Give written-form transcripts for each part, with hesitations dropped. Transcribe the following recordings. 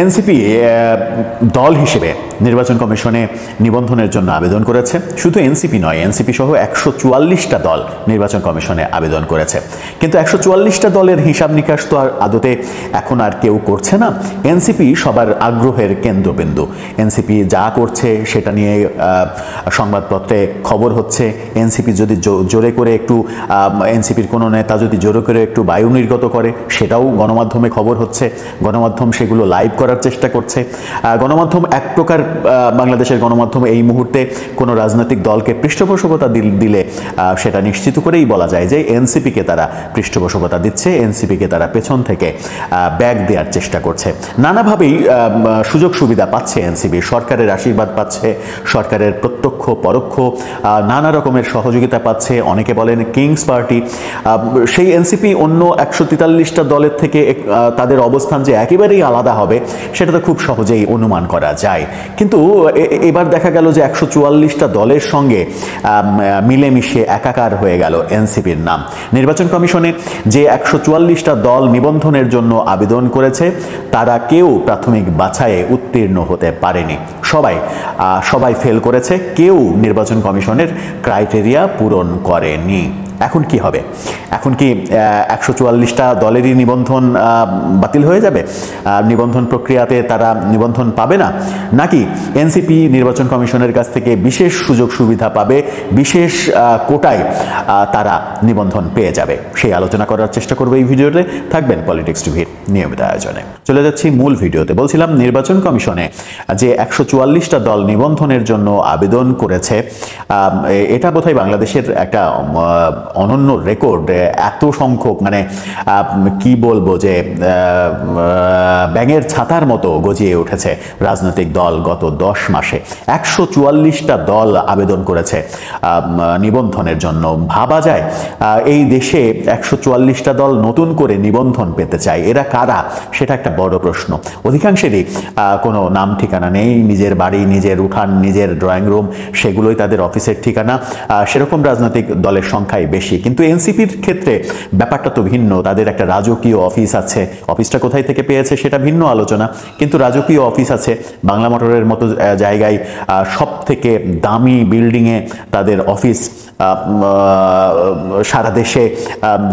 NCP দল হিসেবে নির্বাচন কমিশনে নিবন্ধনের জন্য আবেদন করেছে। শুধু এনসিপি নয়, এনসিপি সহ 144টা দল নির্বাচন কমিশনে আবেদন করেছে। কিন্তু 144টা দলের হিসাব নিকাশ তো আর আদতে এখন আর কেউ করছে না। এনসিপি সবার আগ্রহের কেন্দ্রবিন্দু। এনসিপি যা করছে সেটা নিয়ে সংবাদপত্রে খবর হচ্ছে। এনসিপি যদি জোরে করে একটু এনসিপির কোনো নেতা যদি জোরে করে একটু বায়ু নির্গত করে সেটাও গণমাধ্যমে খবর হচ্ছে। গণমাধ্যম সেগুলো লাইভ করার চেষ্টা করছে। গণমাধ্যম এক প্রকার বাংলাদেশের গণমাধ্যম এই মুহূর্তে কোনো রাজনৈতিক দলকে পৃষ্ঠপোষকতা দিলে সেটা নিশ্চিত করেই বলা যায় যে এনসিপিকে তারা পৃষ্ঠপোষকতা দিচ্ছে, এনসিপিকে তারা পেছন থেকে ব্যাগ দেওয়ার চেষ্টা করছে। নানাভাবেই সুযোগ সুবিধা পাচ্ছে এনসিপি, সরকারের আশীর্বাদ পাচ্ছে, সরকারের প্রত্যক্ষ পরোক্ষ নানা রকমের সহযোগিতা পাচ্ছে। অনেকে বলেন কিংস পার্টি। সেই এনসিপি অন্য 143টা দলের থেকে তাদের অবস্থান যে একেবারেই আলাদা হবে সেটা তো খুব সহজেই অনুমান করা যায়। কিন্তু এবার দেখা গেল যে 144টা দলের সঙ্গে মিলেমিশে একাকার হয়ে গেল এনসিপির নাম। নির্বাচন কমিশনে যে 144টা দল নিবন্ধনের জন্য আবেদন করেছে তারা কেউ প্রাথমিক বাছাইয়ে উত্তীর্ণ হতে পারেনি। সবাই ফেল করেছে, কেউ নির্বাচন কমিশনের ক্রাইটেরিয়া পূরণ করেনি। এখন কি হবে? এখন কি 144টা দলেরই নিবন্ধন বাতিল হয়ে যাবে? নিবন্ধন প্রক্রিয়াতে তারা নিবন্ধন পাবে না? নাকি এনসিপি নির্বাচন কমিশনের কাছ থেকে বিশেষ সুযোগ সুবিধা পাবে, বিশেষ কোটায় তারা নিবন্ধন পেয়ে যাবে? সেই আলোচনা করার চেষ্টা করবো এই ভিডিওতে। থাকবেন পলিটিক্স টিভির নিয়মিত আয়োজনে। চলে যাচ্ছি মূল ভিডিওতে। বলছিলাম নির্বাচন কমিশনে যে 144টা দল নিবন্ধনের জন্য আবেদন করেছে, এটা বোধহয় বাংলাদেশের একটা অনন্য রেকর্ড। এত সংখ্যক, মানে কি বলবো, যে ব্যাঙের ছাতার মতো গজিয়ে উঠেছে রাজনৈতিক দল গত 10 মাসে। 144টা দল আবেদন করেছে নিবন্ধনের জন্য। ভাবা যায় এই দেশে 144টা দল নতুন করে নিবন্ধন পেতে চায়। এরা কারা সেটা একটা বড় প্রশ্ন। অধিকাংশেরই কোনো নাম ঠিকানা নেই, নিজের বাড়ি, নিজের উঠান, নিজের ড্রয়িং রুম সেগুলোই তাদের অফিসের ঠিকানা। সেরকম রাজনৈতিক দলের সংখ্যাই বেশি। কিন্তু এনসিপির ক্ষেত্রে ব্যাপারটা তো ভিন্ন। তাদের একটা রাজকীয় অফিস আছে। অফিসটা কোথায় থেকে পেয়েছে সেটা ভিন্ন আলোচনা, কিন্তু রাজকীয় অফিস আছে। বাংলা মোটরের মতো জায়গায় সব থেকে দামি বিল্ডিংয়ে তাদের অফিস। সারা দেশে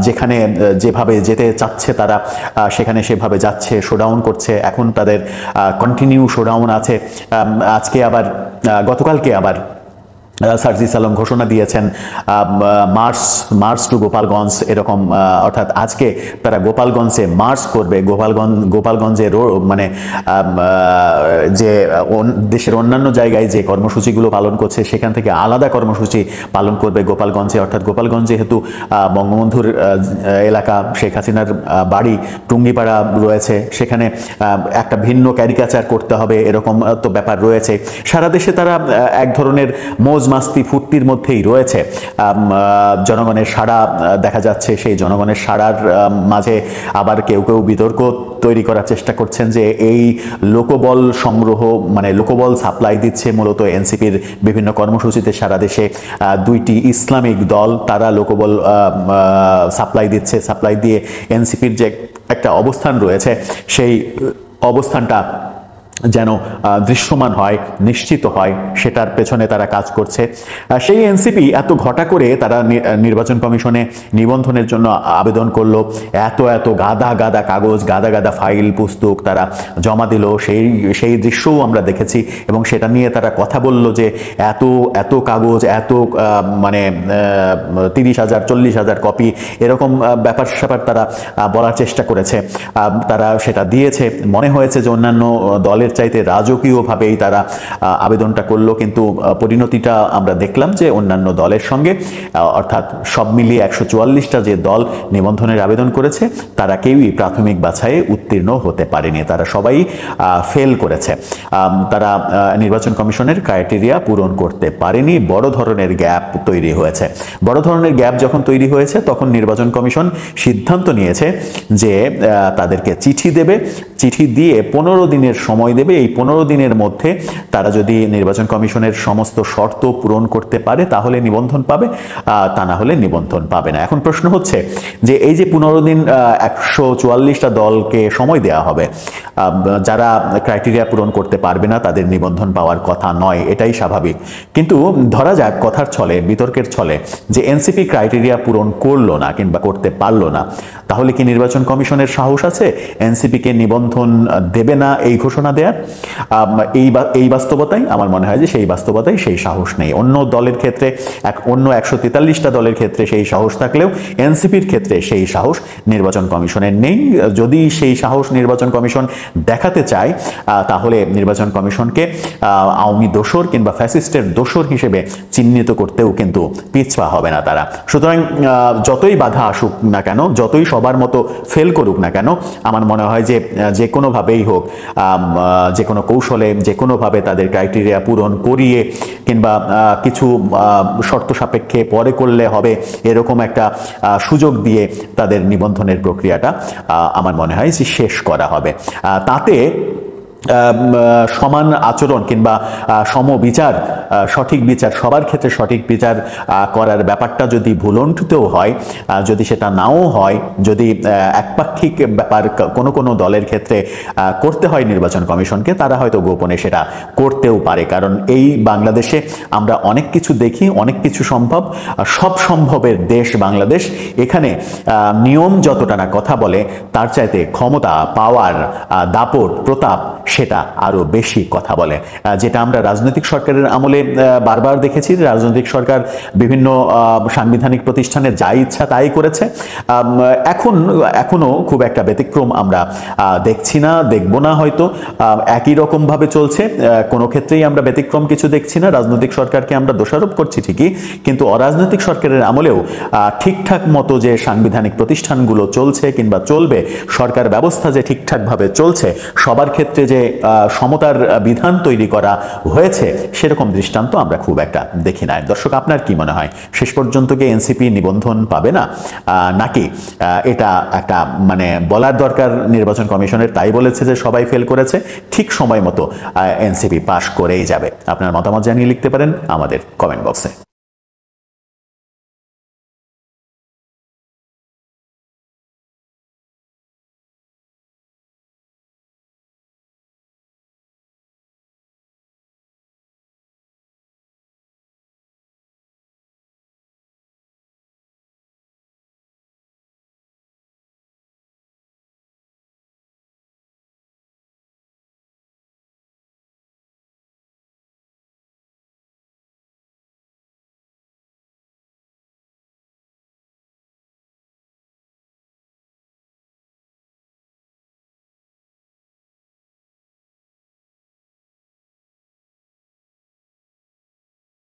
যেখানে যেভাবে যেতে চাচ্ছে তারা সেখানে সেভাবে যাচ্ছে, শোডাউন করছে। এখন তাদের কন্টিনিউ শোডাউন আছে। গতকালকে আবার সার্জিস আলম ঘোষণা দিয়েছেন মার্চ টু গোপালগঞ্জ, এরকম। অর্থাৎ আজকে তারা গোপালগঞ্জে মার্চ করবে। গোপালগঞ্জে মানে যে দেশের অন্যান্য জায়গায় যে কর্মসূচিগুলো পালন করছে সেখান থেকে আলাদা কর্মসূচি পালন করবে গোপালগঞ্জে। অর্থাৎ গোপালগঞ্জ যেহেতু বঙ্গবন্ধুর এলাকা, শেখ হাসিনার বাড়ি টুঙ্গিপাড়া রয়েছে, সেখানে একটা ভিন্ন ক্যারিকাচার করতে হবে, এরকম তো ব্যাপার রয়েছে। সারা দেশে তারা এক ধরনের মাস্তি ফুর্তির মধ্যেই রয়েছে। জনগণের সাড়া দেখা যাচ্ছে। সেই জনগণের সাড়ার মাঝে আবার কেউ বিতর্ক তৈরি করার চেষ্টা করছেন যে এই লোকবল সংগ্রহ, মানে লোকবল সাপ্লাই দিচ্ছে মূলত এনসিপির বিভিন্ন কর্মসূচিতে সারা দেশে। 2টি ইসলামিক দল তারা লোকবল সাপ্লাই দিচ্ছে। সাপ্লাই দিয়ে এনসিপির যে একটা অবস্থান রয়েছে সেই অবস্থানটা যেন দৃশ্যমান হয়, নিশ্চিত হয়, সেটার পেছনে তারা কাজ করছে। সেই এনসিপি এত ঘটা করে তারা নির্বাচন কমিশনে নিবন্ধনের জন্য আবেদন করলো। এত গাদা কাগজ, গাদা ফাইল পুস্তক তারা জমা দিল। সেই দৃশ্যও আমরা দেখেছি এবং সেটা নিয়ে তারা কথা বলল যে এত কাগজ, মানে 30,000 40,000 কপি, এরকম ব্যাপার স্যাপার তারা বলার চেষ্টা করেছে। তারা সেটা দিয়েছে। মনে হয়েছে যে অন্যান্য দলের চাইতে রাজকীয়ভাবেই তারা আবেদনটা করলো, কিন্তু পরিণতিটা আমরা দেখলাম যে অন্যান্য দলের সঙ্গে, অর্থাৎ সব মিলিয়ে 144টা যে দল নিবন্ধনের আবেদন করেছে তারা কেউই প্রাথমিক বাছাইয়ে উত্তীর্ণ হতে পারেনি। তারা সবাই ফেল করেছে। তারা নির্বাচন কমিশনের ক্রাইটেরিয়া পূরণ করতে পারেনি। বড় ধরনের গ্যাপ তৈরি হয়েছে। বড় ধরনের গ্যাপ যখন তৈরি হয়েছে তখন নির্বাচন কমিশন সিদ্ধান্ত নিয়েছে যে তাদেরকে চিঠি দেবে, চিঠি দিয়ে 15 দিনের সময় দেবে। এই 15 দিনের মধ্যে তারা যদি নির্বাচন কমিশনের সমস্ত শর্ত পূরণ করতে পারে তাহলে নিবন্ধন পাবে, তা না হলে নিবন্ধন পাবে না। এখন প্রশ্ন হচ্ছে যে এই যে 15 দিন 144টা দলকে সময় দেওয়া হবে, যারা ক্রাইটেরিয়া পূরণ করতে পারবে না তাদের নিবন্ধন পাওয়ার কথা নয়, এটাই স্বাভাবিক। কিন্তু ধরা যাক কথার ছলে, বিতর্কের ছলে যে এনসিপি ক্রাইটেরিয়া পূরণ করলো না কিংবা করতে পারলো না, তাহলে কি নির্বাচন কমিশনের সাহস আছে এনসিপিকে নিবন্ধন দেবে না এই ঘোষণা দেওয়ার? এই বাস্তবতায় আমার মনে হয় যে সেই বাস্তবতায় সেই সাহস নেই। অন্য দলের ক্ষেত্রে, অন্য 143টা দলের ক্ষেত্রে সেই সাহস থাকলেও এনসিপির ক্ষেত্রে সেই সাহস নির্বাচন কমিশনের নেই। যদি সেই সাহস নির্বাচন কমিশন দেখাতে চায় তাহলে নির্বাচন কমিশনকে আওয়ামী দোসর কিংবা ফ্যাসিস্টের দোসর হিসেবে চিহ্নিত করতেও কিন্তু পিছপা হবে না তারা। সুতরাং যতই বাধা আসুক না কেন, যতই সবার মতো ফেল করুক না কেন, আমার মনে হয় যে যে কোনোভাবেই হোক, যে কোনো কৌশলে, যে কোনোভাবে তাদের ক্রাইটেরিয়া পূরণ করিয়ে কিংবা কিছু শর্ত সাপেক্ষে পরে করলে হবে এরকম একটা সুযোগ দিয়ে তাদের নিবন্ধনের প্রক্রিয়াটা আমার মনে হয় যে শেষ করা হবে। তাতে সমান আচরণ কিংবা সমবিচার, সঠিক বিচার, সবার ক্ষেত্রে সঠিক বিচার করার ব্যাপারটা যদি ভুলণ্ঠিতও হয়, যদি সেটা নাও হয়, যদি একপাক্ষিক ব্যাপার কোনো দলের ক্ষেত্রে করতে হয় নির্বাচন কমিশনকে, তারা হয়তো গোপনে সেটা করতেও পারে। কারণ এই বাংলাদেশে আমরা অনেক কিছু দেখি, অনেক কিছু সম্ভব, সব সম্ভবের দেশ বাংলাদেশ। এখানে নিয়ম যতটা না কথা বলে, তার চাইতে ক্ষমতা, পাওয়ার, দাপট, প্রতাপ সেটা আরো বেশি কথা বলে। যেটা আমরা রাজনৈতিক সরকারের আমলে বারবার দেখেছি। রাজনৈতিক সরকার বিভিন্ন সাংবিধানিক প্রতিষ্ঠানে যা ইচ্ছা তাই করেছে। এখনো খুব একটা ব্যতিক্রম আমরা দেখছি না, দেখব না হয়তো। একই রকম ভাবে চলছে, কোনো ক্ষেত্রেই আমরা ব্যতিক্রম কিছু দেখছি না। রাজনৈতিক সরকারকে আমরা দোষারোপ করছি ঠিকই, কিন্তু অরাজনৈতিক সরকারের আমলেও ঠিকঠাক মতো যে সাংবিধানিক প্রতিষ্ঠানগুলো চলছে কিংবা চলবে, সরকার ব্যবস্থা যে ঠিকঠাকভাবে চলছে, সবার ক্ষেত্রে যে সমতার বিধান তৈরি করা হয়েছে, সেরকম দৃষ্টান্ত আমরা খুব একটা দেখি না। দর্শক, আপনার কি মনে হয় শেষ পর্যন্ত কি এনসিপি নিবন্ধন পাবে না, নাকি এটা একটা মানে বলার দরকার নির্বাচন কমিশনের, তাই বলেছে যে সবাই ফেল করেছে, ঠিক সময় মতো এনসিপি পাশ করেই যাবে? আপনার মতামত জানিয়ে লিখতে পারেন আমাদের কমেন্ট বক্সে।